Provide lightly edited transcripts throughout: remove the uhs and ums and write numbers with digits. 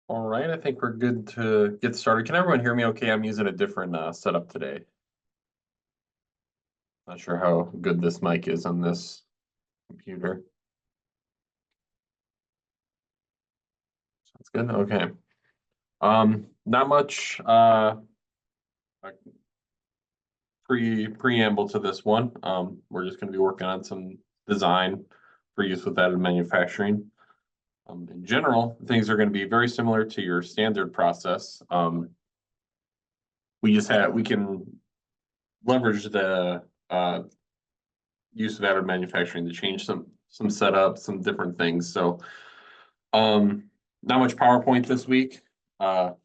All right, I think we're good to get started. Can everyone hear me okay? I'm using a different setup today. Not sure how good this mic is on this computer. Sounds good. Okay. Not much preamble to this one. We're just going to be working on some design for use with additive manufacturing. In general, things are going to be very similar to your standard process. We can leverage the use of additive manufacturing to change some setups, some different things. So not much PowerPoint this week. In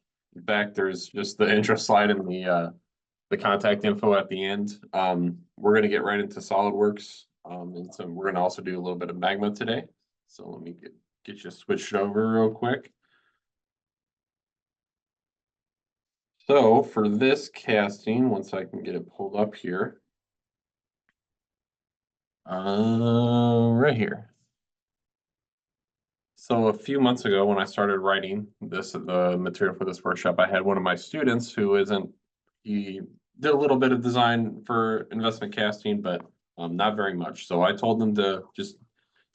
fact, there's just the intro slide and the contact info at the end. We're going to get right into SolidWorks, and so we're going to also do a little bit of Magma today. So let me get you switched over real quick. So for this casting, once I can get it pulled up here, right here. So a few months ago, when I started writing the material for this workshop, I had one of my students he did a little bit of design for investment casting, but not very much. So I told them to just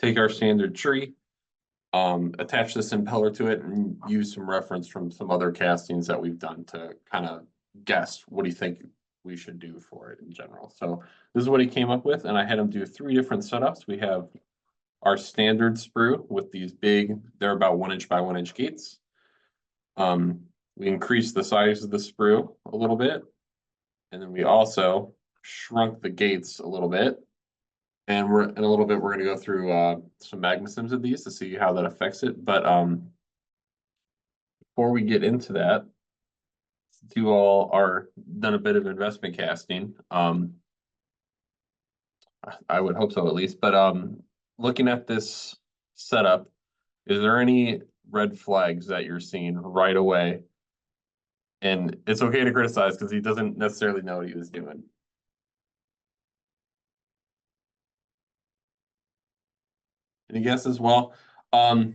take our standard tree, attach this impeller to it, and use some reference from some other castings that we've done to kind of guess what do you think we should do for it in general. So this is what he came up with, and I had him do 3 different setups. We have our standard sprue with these they're about 1 inch by 1 inch gates. We increased the size of the sprue a little bit, and then we also shrunk the gates a little bit. And in a little bit, we're going to go through some magma sims of these to see how that affects it. But before we get into that, you all are done a bit of investment casting. I would hope so at least. But looking at this setup, is there any red flags that you're seeing right away? And it's okay to criticize because he doesn't necessarily know what he was doing. Any guesses? Well, in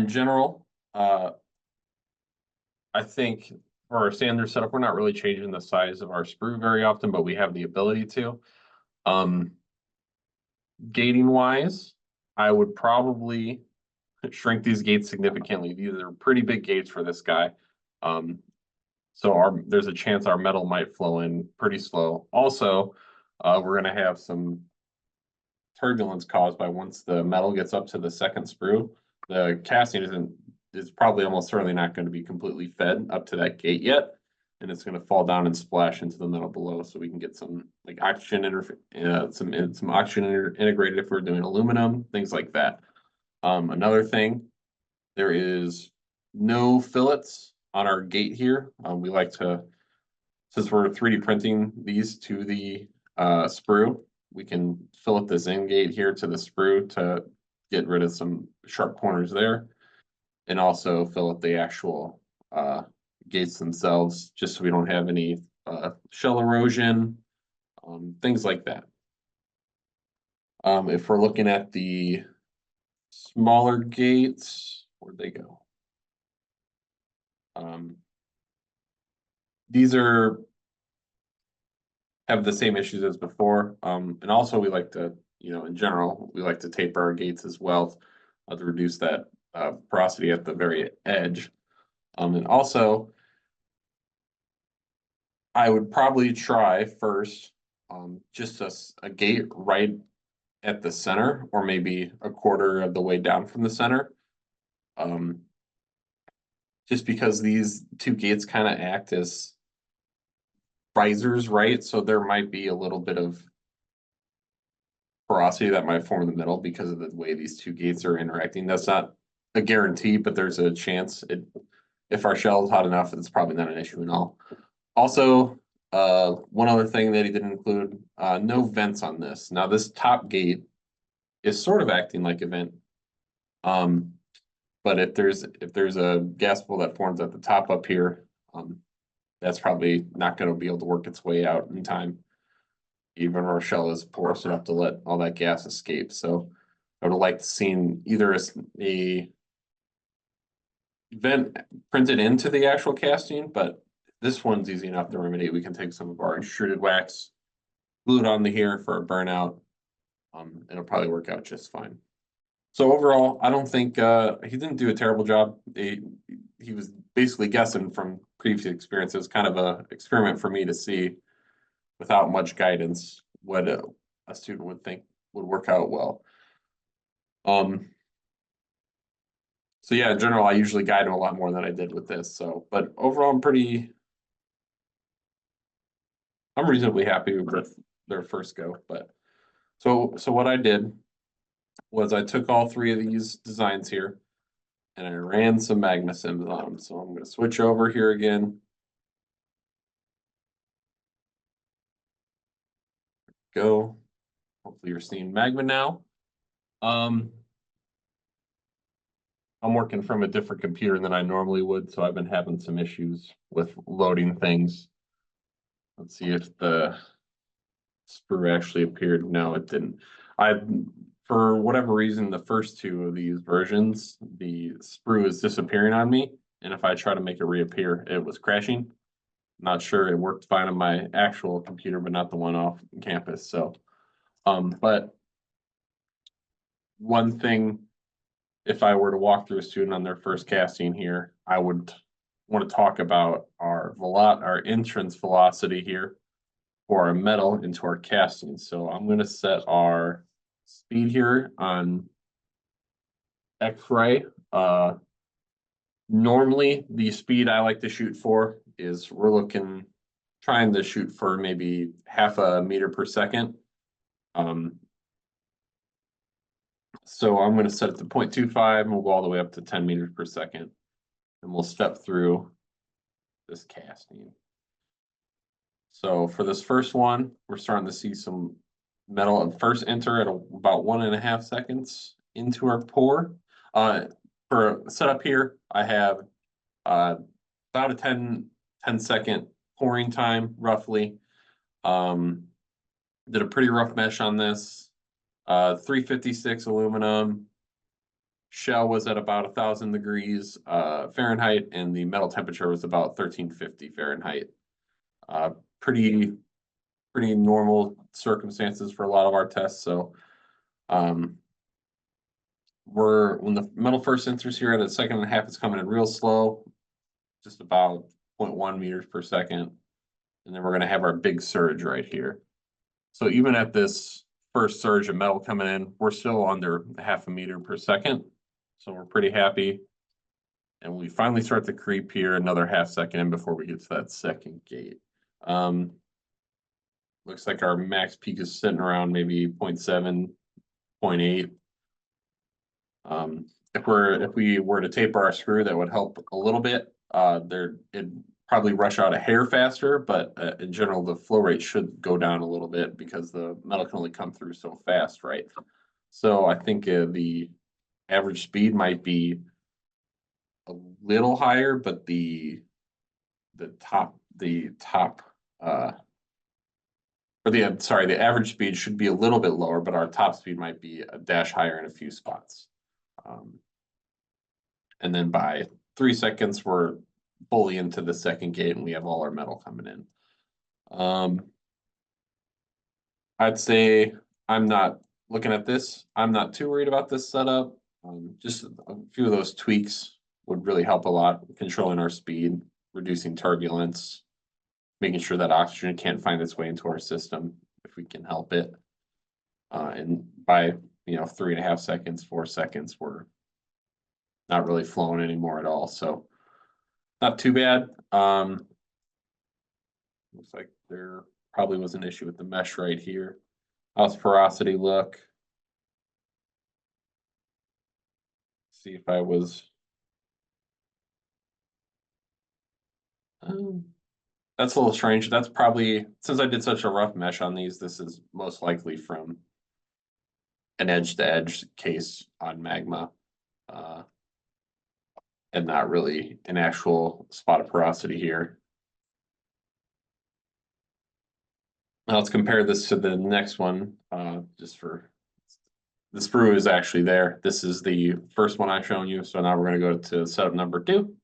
general, I think for our standard setup, we're not really changing the size of our sprue very often, but we have the ability to. Gating wise, I would probably shrink these gates significantly. These are pretty big gates for this guy. So there's a chance our metal might flow in pretty slow. Also, we're going to have some turbulence caused by once the metal gets up to the second sprue, the casting is probably almost certainly not going to be completely fed up to that gate yet, and it's going to fall down and splash into the metal below. So we can get some like oxygen some oxygen integrated if we're doing aluminum, things like that. Another thing, there is no fillets on our gate here. We like to, since we're 3D printing these to the sprue, we can fillet this in gate here to the sprue to get rid of some sharp corners there, and also fillet the actual gates themselves, just so we don't have any shell erosion, things like that. If we're looking at the smaller gates, where'd they go? These have the same issues as before. And also we like to, in general, we like to taper our gates as well to reduce that porosity at the very edge. And also, I would probably try first just a gate right at the center, or maybe a quarter of the way down from the center. Just because these 2 gates kind of act as risers, right? So there might be a little bit of porosity that might form in the middle because of the way these 2 gates are interacting. That's not a guarantee, but there's a chance if our shell is hot enough, it's probably not an issue at all. Also, one other thing that he didn't include, no vents on this. Now this top gate is sort of acting like a vent. But if there's a gas bubble that forms at the top up here, that's probably not going to be able to work its way out in time. Even our shell is porous enough to let all that gas escape. So I would like to see either a vent printed into the actual casting, but this one's easy enough to remedy. We can take some of our extruded wax, glue it onto here for a burnout. It'll probably work out just fine. So overall, I don't think he didn't do a terrible job. He was basically guessing from previous experiences, kind of a experiment for me to see without much guidance what a student would think would work out well. So yeah, in general, I usually guide them a lot more than I did with this. So, but overall, I'm reasonably happy with their first go. But so what I did was I took all three of these designs here and I ran some magma sims on them. So I'm going to switch over here again. Go. Hopefully you're seeing magma now. I'm working from a different computer than I normally would, so I've been having some issues with loading things. Let's see if the sprue actually appeared. No, it didn't. For whatever reason, the first two of these versions, the sprue is disappearing on me. And if I try to make it reappear, it was crashing. Not sure it worked fine on my actual computer, but not the one off campus. So, but one thing, if I were to walk through a student on their first casting here, I would want to talk about our entrance velocity here for our metal into our casting. So I'm going to set our speed here on X-ray. Normally the speed I like to shoot for is trying to shoot for maybe half a meter per second. So I'm going to set it to 0.25 and we'll go all the way up to 10 meters per second. And we'll step through this casting. So for this first one, we're starting to see some metal at first enter at about 1.5 seconds into our pour. For setup here, I have about a 10 second pouring time roughly. Did a pretty rough mesh on this. 356 aluminum. Shell was at about 1,000 degrees Fahrenheit, and the metal temperature was about 1350 Fahrenheit. Pretty normal circumstances for a lot of our tests. So when the metal first enters here at a second and a half, it's coming in real slow, just about 0.1 meters per second. And then we're going to have our big surge right here. So even at this first surge of metal coming in, we're still under 0.5 meter per second. So we're pretty happy. And we finally start to creep here another 0.5 second in before we get to that second gate. Looks like our max peak is sitting around maybe 0.7, 0.8. If we were to taper our screw, that would help a little bit. It'd probably rush out a hair faster, but in general, the flow rate should go down a little bit because the metal can only come through so fast, right? So I think the average speed might be a little higher, but the average speed should be a little bit lower, but our top speed might be a dash higher in a few spots. And then by 3 seconds, we're fully into the second gate and we have all our metal coming in. I'd say I'm not looking at this. I'm not too worried about this setup. Just a few of those tweaks would really help a lot, controlling our speed, reducing turbulence, making sure that oxygen can't find its way into our system if we can help it. And by 3.5 seconds, 4 seconds, we're not really flowing anymore at all. So not too bad. Looks like there probably was an issue with the mesh right here. How's porosity look? See if I was. That's a little strange. That's probably, since I did such a rough mesh on these, this is most likely from an edge-to-edge case on magma. And not really an actual spot of porosity here. Now let's compare this to the next one, just for the sprue is actually there. This is the first one I've shown you. So now we're gonna go to setup number 2.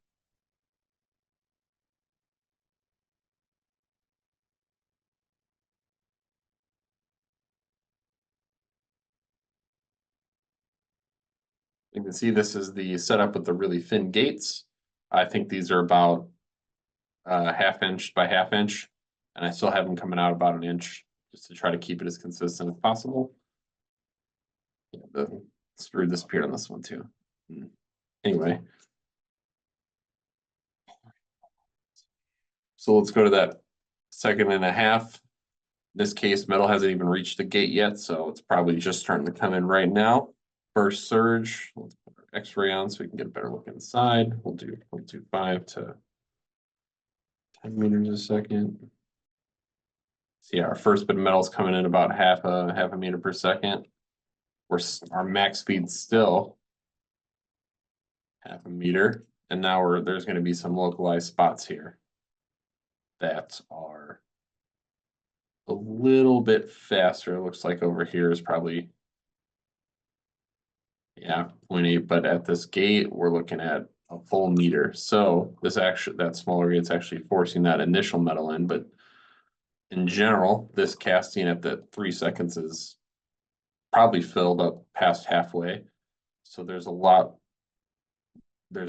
You can see this is the setup with the really thin gates. I think these are about half inch by half inch, and I still have them coming out about an inch just to try to keep it as consistent as possible. Yeah, the screw disappeared on this one too. Anyway, so let's go to that 1.5 seconds. In this case, metal hasn't even reached the gate yet, so it's probably just starting to come in right now. First surge, let's put our X-ray on so we can get a better look inside. We'll do 0.25 to 10 meters a second. So yeah, our first bit of metal is coming in about half a meter per second. Our max speed still half a meter, and now there's going to be some localized spots here that are a little bit faster. It looks like over here is probably, yeah, 0.8, but at this gate, we're looking at a full meter. So that smaller gate's actually forcing that initial metal in, but in general, this casting at the 3 seconds is probably filled up past halfway. So there's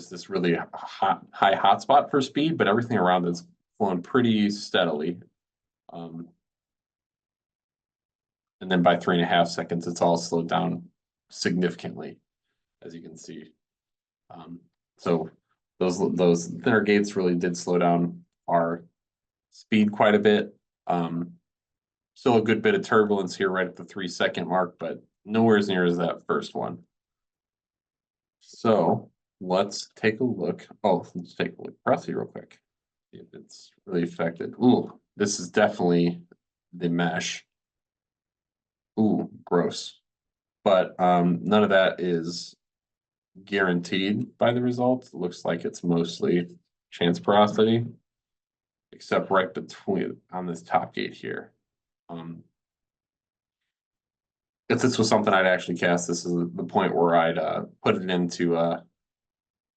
this really high hotspot for speed, but everything around it's flowing pretty steadily. And then by 3.5 seconds, it's all slowed down significantly, as you can see. So those thinner gates really did slow down our speed quite a bit. Still a good bit of turbulence here right at the 3 second mark, but nowhere as near as that first one. So let's take a look. Oh, let's take a look across here real quick. See if it's really affected. Ooh, this is definitely the mesh. Ooh, gross. But none of that is guaranteed by the results. It looks like it's mostly chance porosity, except right between on this top gate here. If this was something I'd actually cast, this is the point where I'd put it into I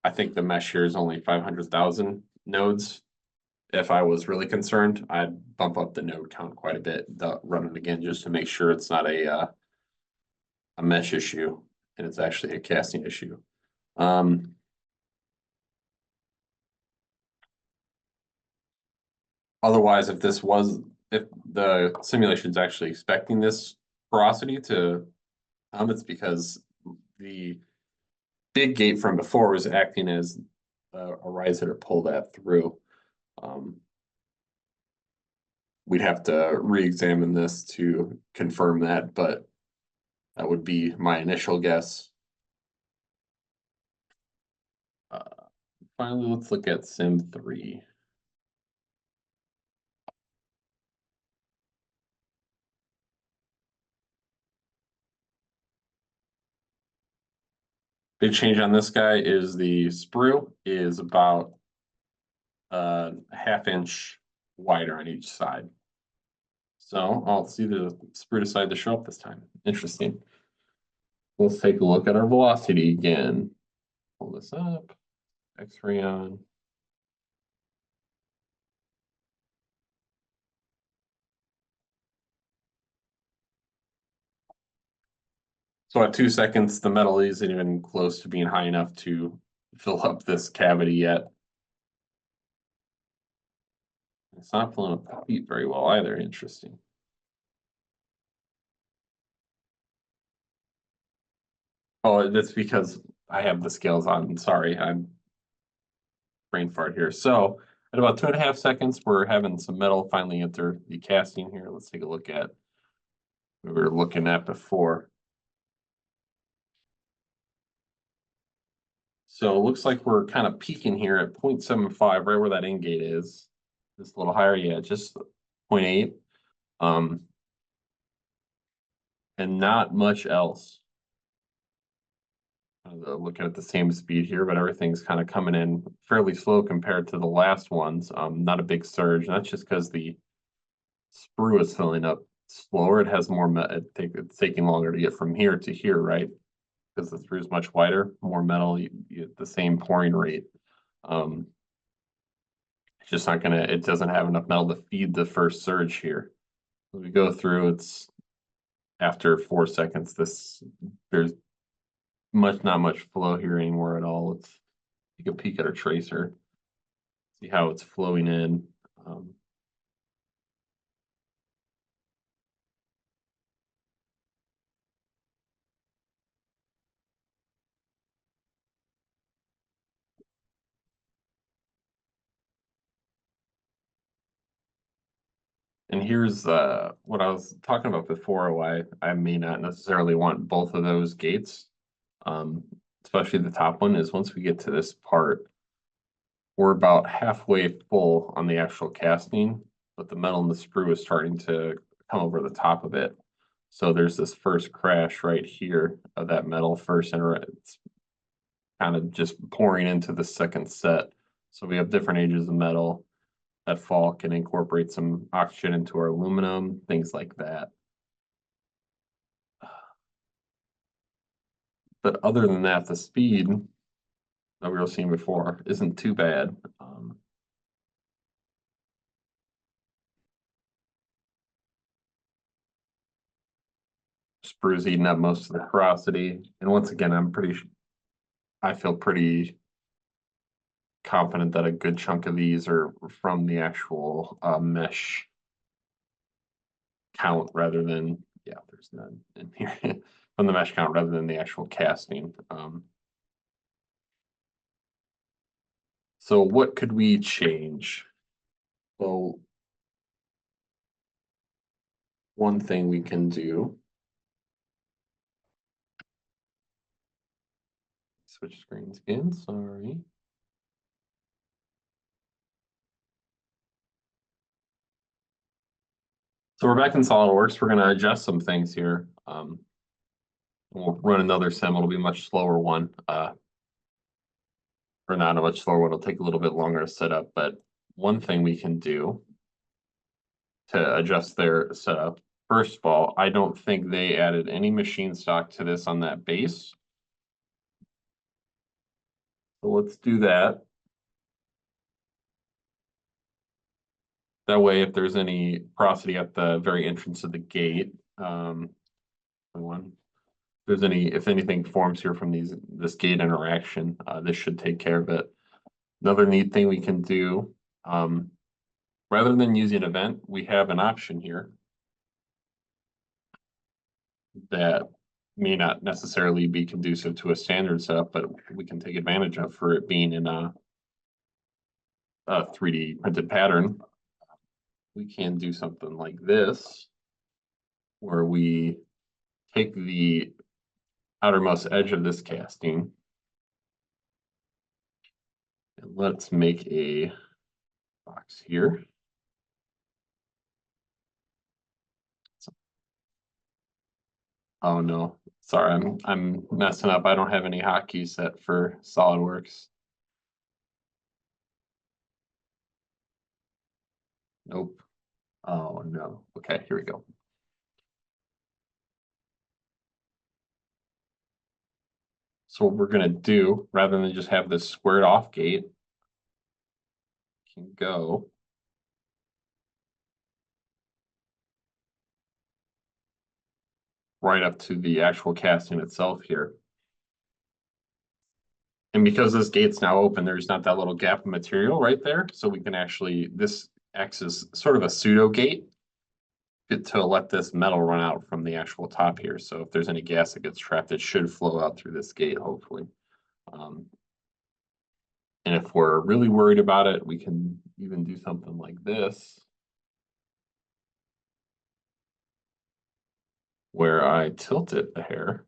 think the mesh here is only 500,000 nodes. If I was really concerned, I'd bump up the node count quite a bit, run it again just to make sure it's not a mesh issue and it's actually a casting issue. Otherwise, if the simulation is actually expecting this porosity to come, it's because the big gate from before was acting as a riser to pull that through. We'd have to re-examine this to confirm that, but that would be my initial guess. Finally, let's look at Sim 3. Big change on this guy is the sprue is about a half-inch wider on each side. So I'll see the sprue decided to show up this time. Interesting. Let's take a look at our velocity again. Pull this up, X-ray on. So at 2 seconds, the metal isn't even close to being high enough to fill up this cavity yet. It's not filling up the heat very well either. Interesting. Oh, that's because I have the scales on. Sorry, I'm brain fart here. So at about 2.5 seconds, we're having some metal finally enter the casting here. Let's take a look at what we were looking at before. So it looks like we're kind of peaking here at 0.75, right where that end gate is. Just a little higher, yeah, just 0.8. And not much else. Looking at the same speed here, but everything's kind of coming in fairly slow compared to the last ones. Not a big surge. And that's just because the sprue is filling up slower, it has more, it's taking longer to get from here to here, right? Because the through is much wider, more metal, you get the same pouring rate. It's just not gonna, it doesn't have enough metal to feed the first surge here. As we go through, it's after 4 seconds, there's not much flow here anymore at all. Let's take a peek at our tracer, see how it's flowing in. And here's what I was talking about before, why I may not necessarily want both of those gates. Especially the top one is once we get to this part, we're about halfway full on the actual casting, but the metal in the sprue is starting to come over the top of it. So there's this first crash right here of that metal first, and it's kind of just pouring into the second set. So we have different ages of metal. That fall can incorporate some oxygen into our aluminum, things like that. But other than that, the speed that we were seeing before isn't too bad. Sprue's eating up most of the porosity. And once again, I feel pretty confident that a good chunk of these are from the actual mesh count rather than, yeah, there's none in here, from the mesh count rather than the actual casting. So what could we change? So one thing we can do, switch screens again, sorry. So we're back in SolidWorks. We're going to adjust some things here. We'll run another sim. It'll be a much slower one. Or not a much slower one. It'll take a little bit longer to set up. But one thing we can do to adjust their setup, first of all, I don't think they added any machine stock to this on that base. So let's do that. That way, if there's any porosity at the very entrance of the gate, if anything forms here from this gate interaction, this should take care of it. Another neat thing we can do, rather than using an event, we have an option here that may not necessarily be conducive to a standard setup, but we can take advantage of for it being in a 3D printed pattern. We can do something like this, where we take the outermost edge of this casting and let's make a box here. Oh no, sorry, I'm messing up. I don't have any hotkeys set for SolidWorks. Nope. Oh no. Okay, here we go. So what we're gonna do, rather than just have this squared off gate, can go right up to the actual casting itself here. And because this gate's now open, there's not that little gap of material right there. So we can actually, this acts as sort of a pseudo gate to let this metal run out from the actual top here. So if there's any gas that gets trapped, it should flow out through this gate, hopefully. And if we're really worried about it, we can even do something like this, where I tilt it a hair.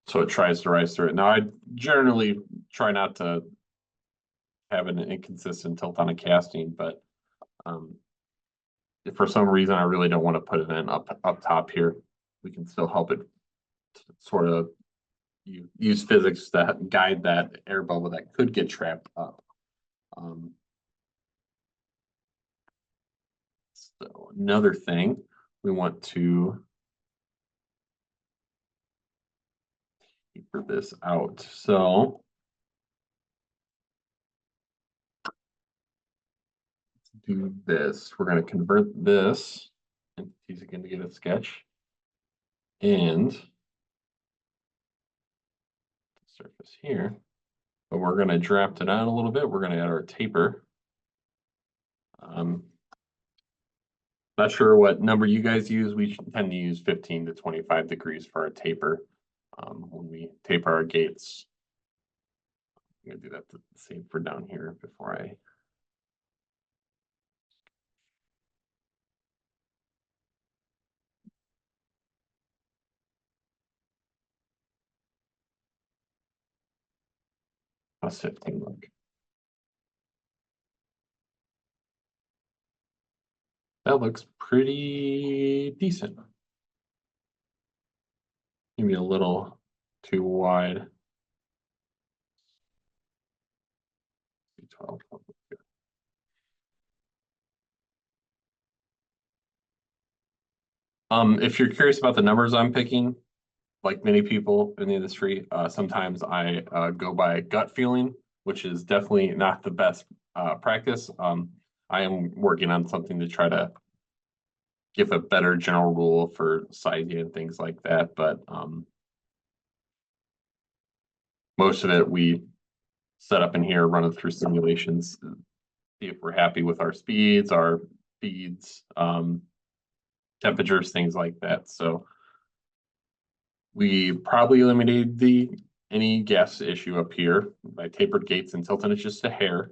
So it tries to rise through it. Now, I generally try not to have an inconsistent tilt on a casting, but if for some reason I really don't want to put it in up top here, we can still help it sort of you use physics to guide that air bubble that could get trapped up. So another thing we want to taper this out. So let's do this. We're going to convert this entities again to get a sketch and surface here. But we're going to draft it out a little bit. We're going to add our taper. Not sure what number you guys use. We tend to use 15 to 25 degrees for a taper when we taper our gates. I'm going to do that the same for down here before I. Plus 15 look. That looks pretty decent. Maybe a little too wide. 12. If you're curious about the numbers I'm picking, like many people in the industry, sometimes I go by gut feeling, which is definitely not the best practice. I am working on something to try to give a better general rule for sizing and things like that, but most of it we set up in here, run it through simulations, see if we're happy with our speeds, our feeds, temperatures, things like that. So we probably eliminated any gas issue up here by tapered gates and tilting it just a hair.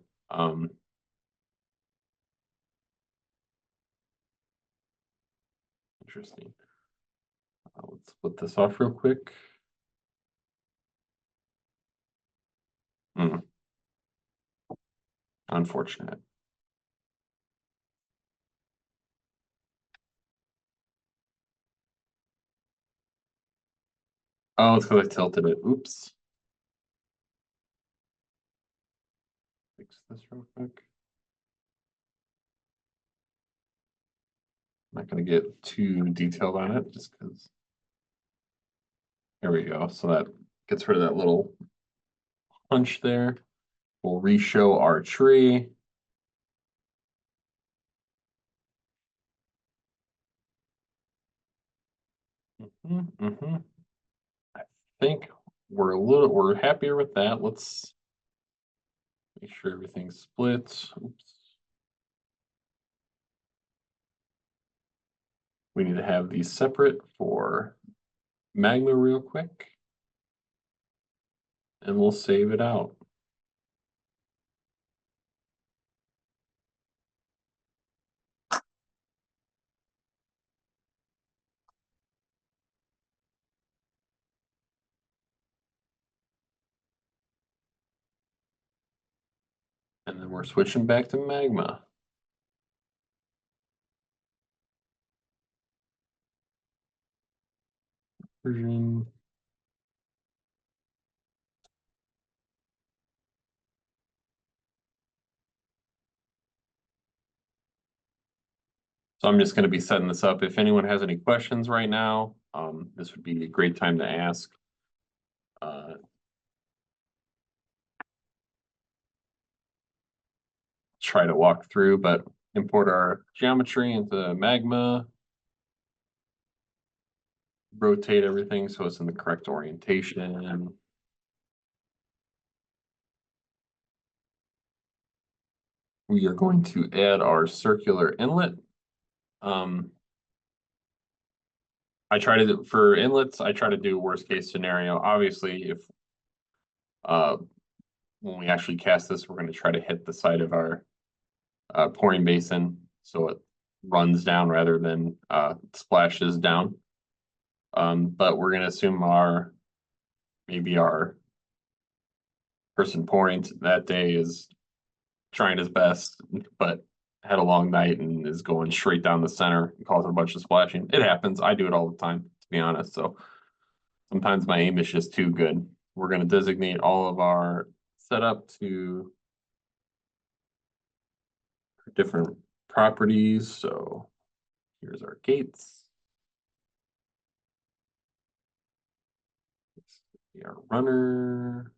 Interesting. Let's split this off real quick. Unfortunate. Oh, it's because I tilted it. Oops. Fix this real quick. I'm not going to get too detailed on it just because. There we go. So that gets rid of that little punch there. We'll re-show our tree. I think we're happier with that. Let's make sure everything's split. Oops. We need to have these separate for magma real quick. And we'll save it out. And then we're switching back to magma. Version. So I'm just going to be setting this up. If anyone has any questions right now, this would be a great time to ask. Try to walk through, but import our geometry into magma. Rotate everything so it's in the correct orientation. We are going to add our circular inlet. I try to do, for inlets, I try to do worst case scenario. Obviously, if when we actually cast this, we're going to try to hit the side of our pouring basin so it runs down rather than splashes down. But we're going to assume maybe our person pouring that day is trying his best, but had a long night and is going straight down the center and causing a bunch of splashing. It happens. I do it all the time, to be honest. So Sometimes my aim is just too good. We're gonna designate all of our setup to different properties. So here's our gates. This will be our runner.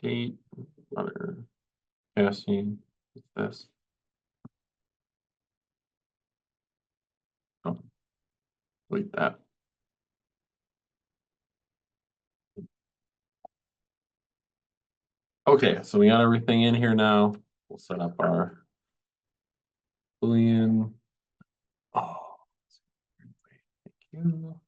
Gate, runner, casting, what's this? Oh, delete that. Okay, so we got everything in here now. We'll set up our Boolean. Oh, thank you.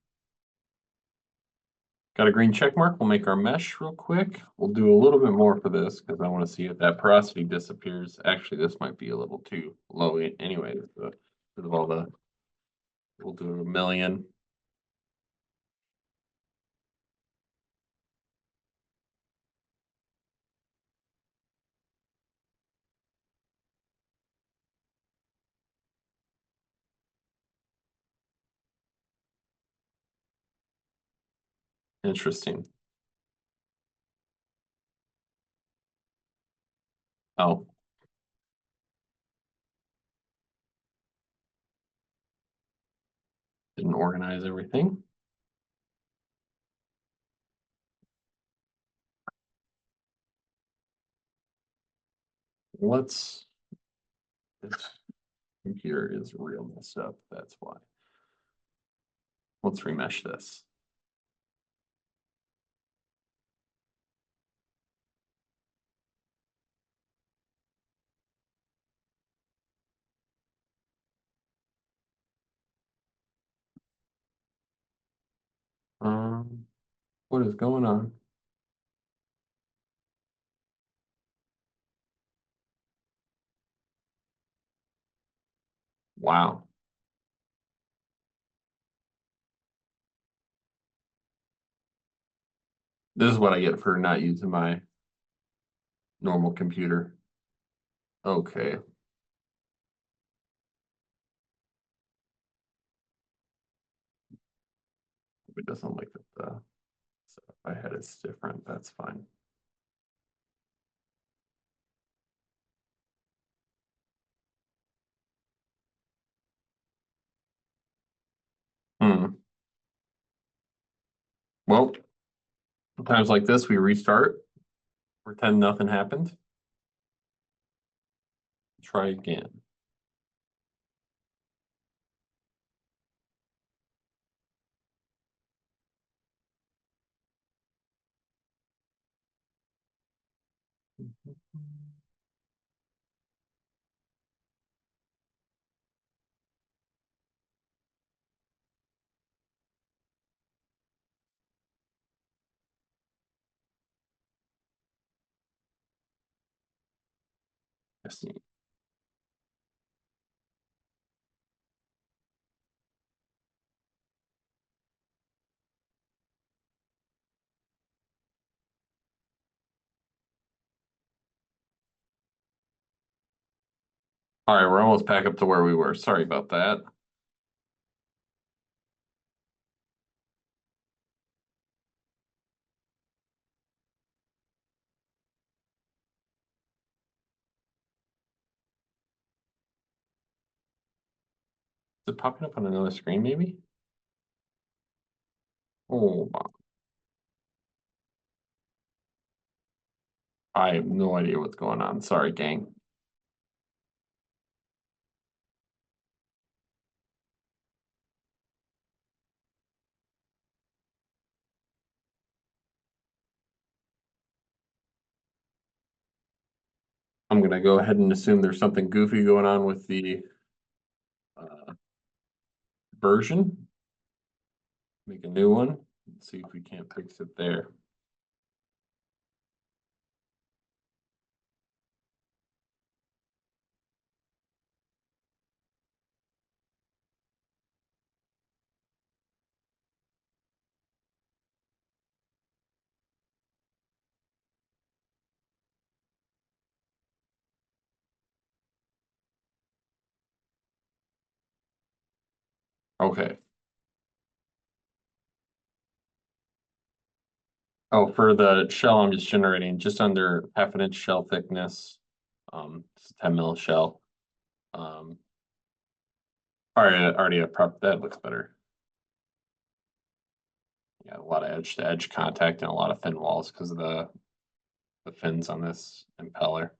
Got a green check mark. We'll make our mesh real quick. We'll do a little bit more for this because I want to see if that porosity disappears. Actually, this might be a little too low anyway. Because of all the, we'll do 1,000,000. Interesting. Oh, didn't organize everything. This computer is real messed up. That's why. Let's remesh this. What is going on? Wow. This is what I get for not using my normal computer. Okay. It doesn't like that the setup I had is different. That's fine. Hmm. Well, times like this, we restart, pretend nothing happened. Try again. All right, we're almost back up to where we were. Sorry about that. Is it popping up on another screen, maybe? Oh, I have no idea what's going on. Sorry, gang. I'm gonna go ahead and assume there's something goofy going on with the version. Make a new one. Let's see if we can't fix it there. Okay. Oh, for the shell, I'm just generating just under half an inch shell thickness. It's a 10 mil shell. Um, already a prep that looks better. Yeah, a lot of edge to edge contact and a lot of thin walls because of the fins on this impeller.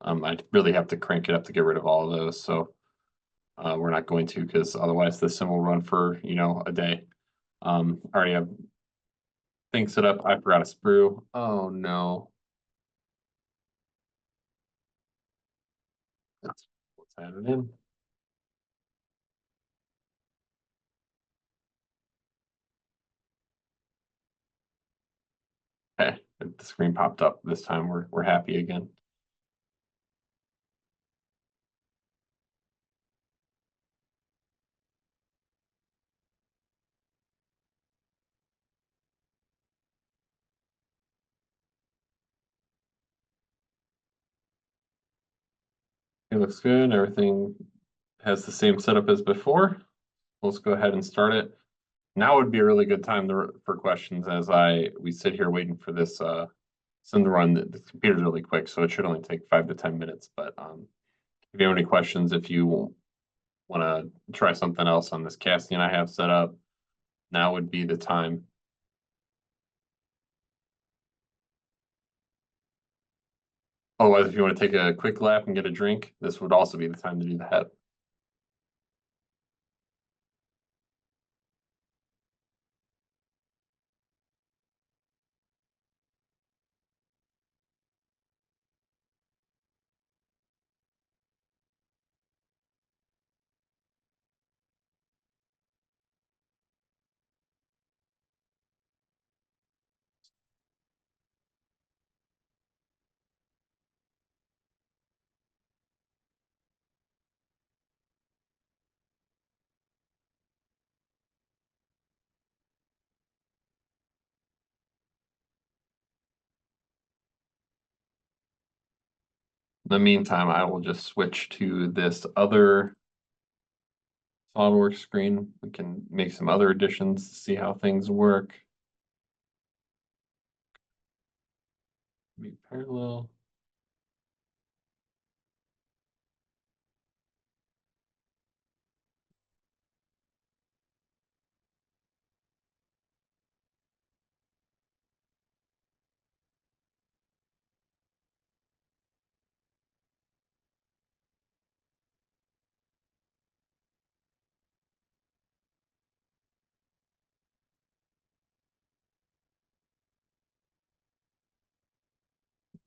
I really have to crank it up to get rid of all of those. So we're not going to because otherwise the sim will run for, a day. Already have things set up. I forgot a sprue. Oh no. Let's add it in. Okay, the screen popped up. This time we're happy again. It looks good. Everything has the same setup as before. Let's go ahead and start it. Now would be a really good time for questions as we sit here waiting for this sim to run. The computer's really quick, so it should only take 5 to 10 minutes. But if you have any questions, if you want to try something else on this casting I have set up, now would be the time. Otherwise, if you want to take a quick lap and get a drink, this would also be the time to do that. In the meantime, I will just switch to this other SolidWorks screen. We can make some other additions to see how things work. Be parallel.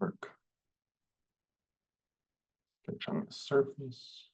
Work. Sketch on the surface.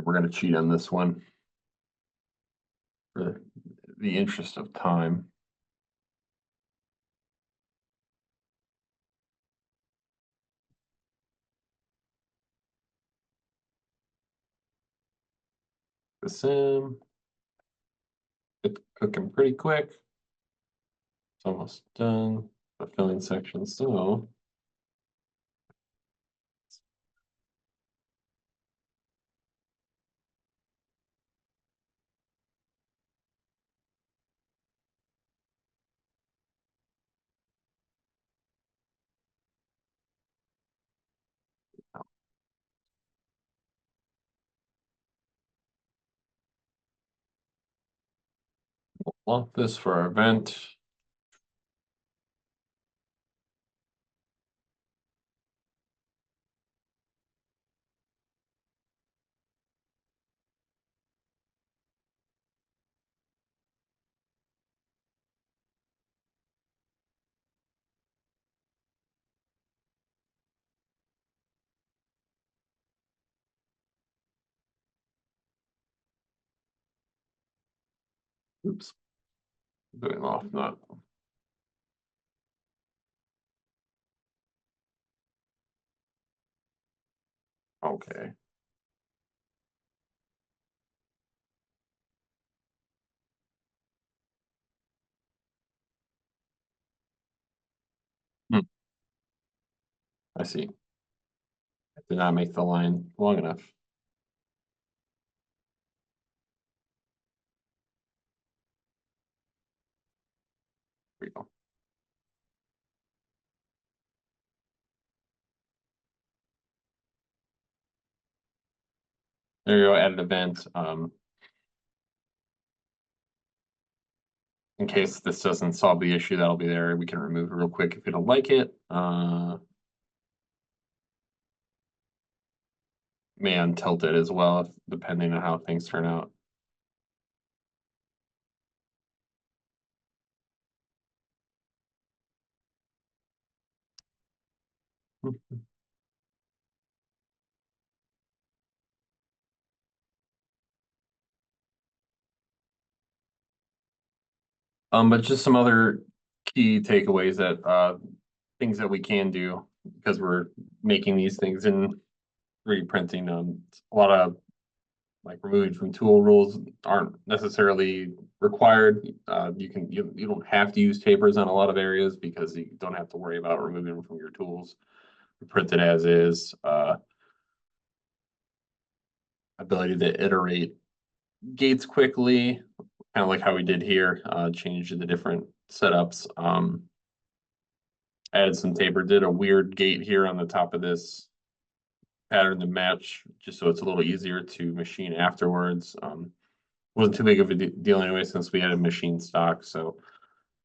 We're going to cheat on this one for the interest of time. The sim. It's cooking pretty quick. It's almost done. The filling section. So we'll lump this for our event. Oops. Doing off, not. Okay. Hmm, I see. I did not make the line long enough. There we go. There you go, add an event. In case this doesn't solve the issue, that'll be there. We can remove it real quick if you don't like it. May untilt it as well, depending on how things turn out. But just some other key takeaways that things that we can do because we're making these things in 3D printing. A lot of like removing from tool rules aren't necessarily required. You don't have to use tapers on a lot of areas because you don't have to worry about removing them from your tools. Print it as is. Ability to iterate gates quickly, kind of like how we did here, change the different setups. Added some taper, did a weird gate here on the top of this pattern to match, just so it's a little easier to machine afterwards. Wasn't too big of a deal anyway, since we had a machine stock, so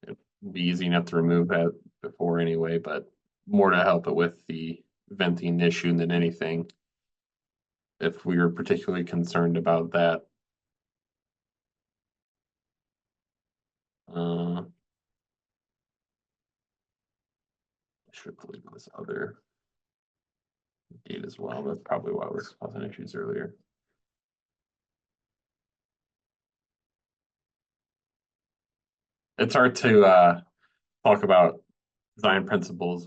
it'd be easy enough to remove that before anyway, but more to help it with the venting issue than anything, if we were particularly concerned about that. Uh, should delete this other gate as well. That's probably why we're causing issues earlier. It's hard to talk about design principles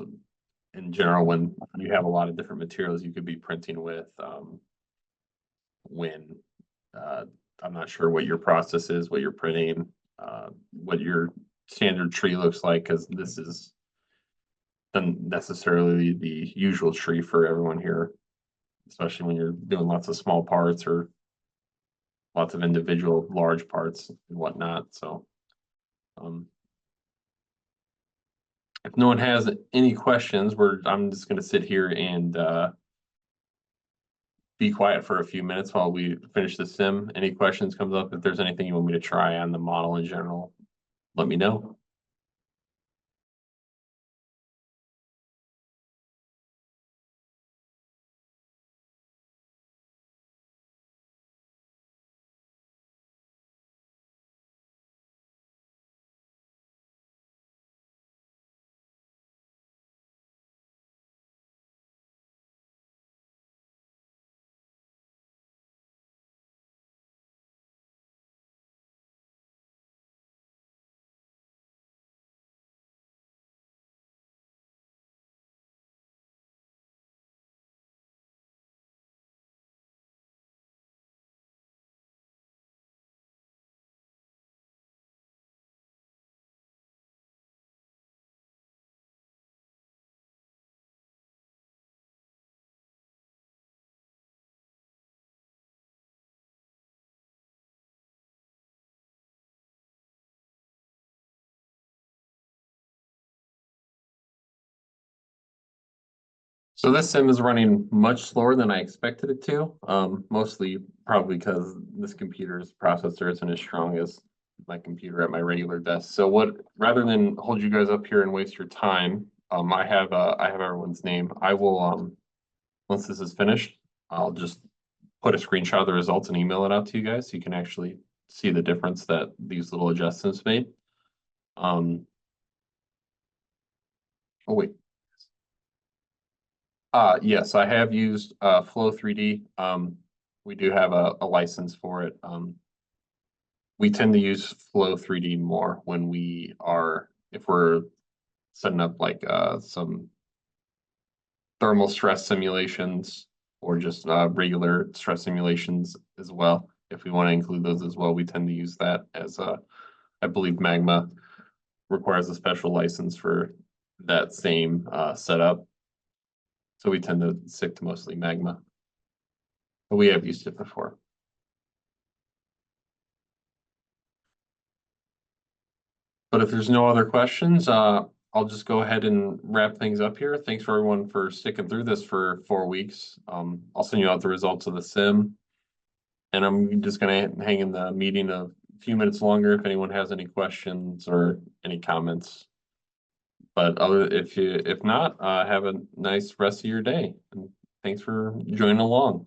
in general when you have a lot of different materials you could be printing with. When uh, I'm not sure what your process is, what you're printing, what your standard tree looks like, because this is not necessarily the usual tree for everyone here, especially when you're doing lots of small parts or lots of individual large parts and whatnot. So if no one has any questions, I'm just gonna sit here and be quiet for a few minutes while we finish the sim. Any questions comes up, if there's anything you want me to try on the model in general, let me know. So this sim is running much slower than I expected it to. Mostly probably because this computer's processor isn't as strong as my computer at my regular desk. So rather than hold you guys up here and waste your time, I have everyone's name. I will once this is finished, I'll just put a screenshot of the results and email it out to you guys so you can actually see the difference that these little adjustments made. Oh wait, yes, I have used Flow 3D. We do have a license for it. we tend to use Flow 3D more when if we're setting up like some thermal stress simulations or just regular stress simulations as well. If we want to include those as well, we tend to use that as I believe Magma requires a special license for that same setup. So we tend to stick to mostly Magma. But we have used it before. But if there's no other questions, I'll just go ahead and wrap things up here. Thanks for everyone for sticking through this for 4 weeks. I'll send you out the results of the sim. And I'm just gonna hang in the meeting a few minutes longer if anyone has any questions or any comments. But if not, have a nice rest of your day. And thanks for joining along.